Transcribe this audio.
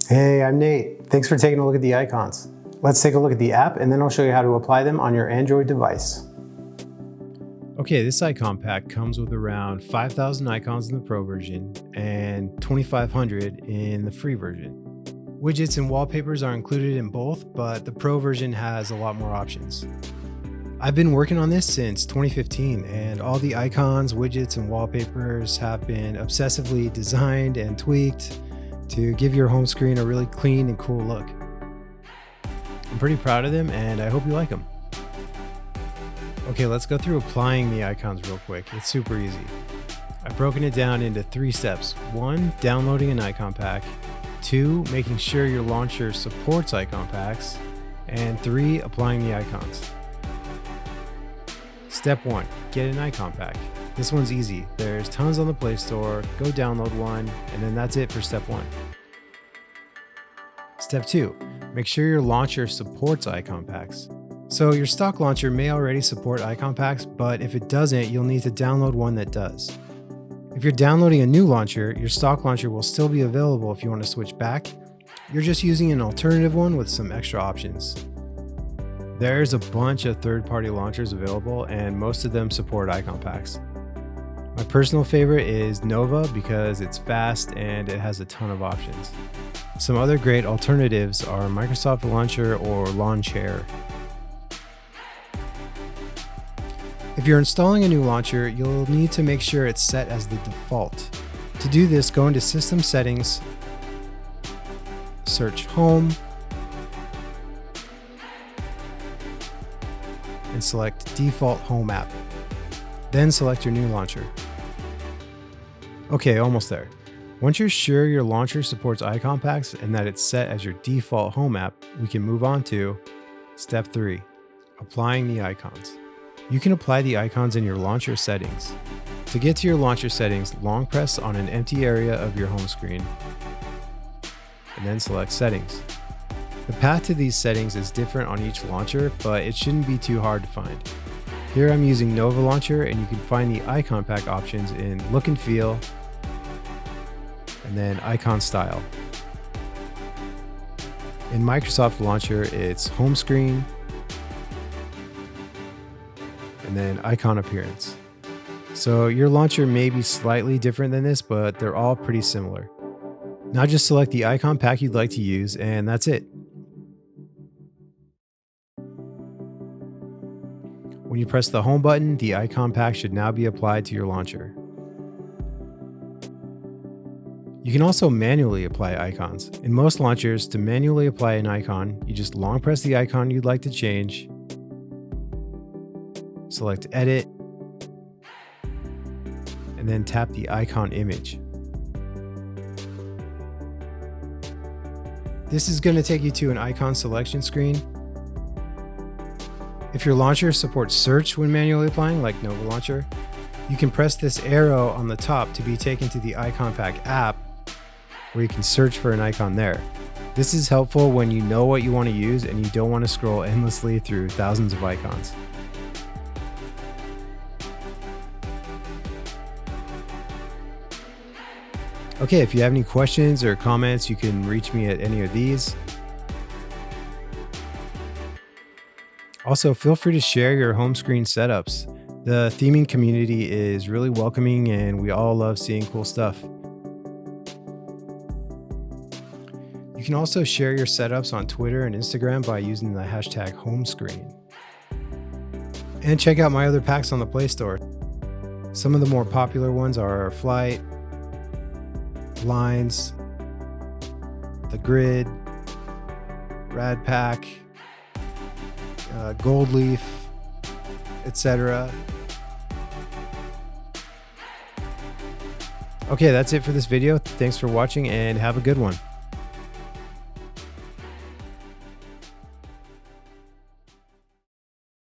Hey, I'm Nate. Thanks for taking a look at the icons. Let's take a look at the app and then I'll show you how to apply them on your Android device. Okay, this icon pack comes with around 5,000 icons in the Pro version and 2,500 in the free version. Widgets and wallpapers are included in both, but the Pro version has a lot more options. I've been working on this since 2015, and all the icons, widgets, and wallpapers have been obsessively designed and tweaked to give your home screen a really clean and cool look. I'm pretty proud of them, and I hope you like them. Okay, let's go through applying the icons real quick. It's super easy. I've broken it down into 3 steps. 1, downloading an icon pack. 2, making sure your launcher supports icon packs. And 3, applying the icons. Step 1, get an icon pack. This one's easy. There's tons on the Play Store. Go download one, and then that's it for step 1. Step 2, make sure your launcher supports icon packs. So your stock launcher may already support icon packs, but if it doesn't, you'll need to download one that does. If you're downloading a new launcher, your stock launcher will still be available if you want to switch back. You're just using an alternative one with some extra options. There's a bunch of third-party launchers available, and most of them support icon packs. My personal favorite is Nova because it's fast and it has a ton of options. Some other great alternatives are Microsoft Launcher or Lawnchair. If you're installing a new launcher, you'll need to make sure it's set as the default. To do this, go into System Settings, search Home, and select Default Home App. Then select your new launcher. Okay, almost there. Once you're sure your launcher supports icon packs and that it's set as your default home app, we can move on to Step 3, applying the icons. You can apply the icons in your launcher settings. To get to your launcher settings, long press on an empty area of your home screen, and then select Settings. The path to these settings is different on each launcher, but it shouldn't be too hard to find. Here I'm using Nova Launcher, and you can find the icon pack options in Look and Feel, and then Icon Style. In Microsoft Launcher, it's Home Screen, and then Icon Appearance. So your launcher may be slightly different than this, but they're all pretty similar. Now just select the icon pack you'd like to use, and that's it. When you press the home button, the icon pack should now be applied to your launcher. You can also manually apply icons. In most launchers, to manually apply an icon, you just long press the icon you'd like to change, select Edit, and then tap the icon image. This is going to take you to an icon selection screen. If your launcher supports search when manually applying, like Nova Launcher, you can press this arrow on the top to be taken to the Icon Pack app, where you can search for an icon there. This is helpful when you know what you want to use and you don't want to scroll endlessly through thousands of icons. Okay, if you have any questions or comments, you can reach me at any of these. Also, feel free to share your home screen setups. The theming community is really welcoming and we all love seeing cool stuff. You can also share your setups on Twitter and Instagram by using the hashtag #homescreen. And check out my other packs on the Play Store. Some of the more popular ones are Flight, Lines, the Grid, Rad Pack, Gold Leaf, etc. Okay, that's it for this video. Thanks for watching and have a good one.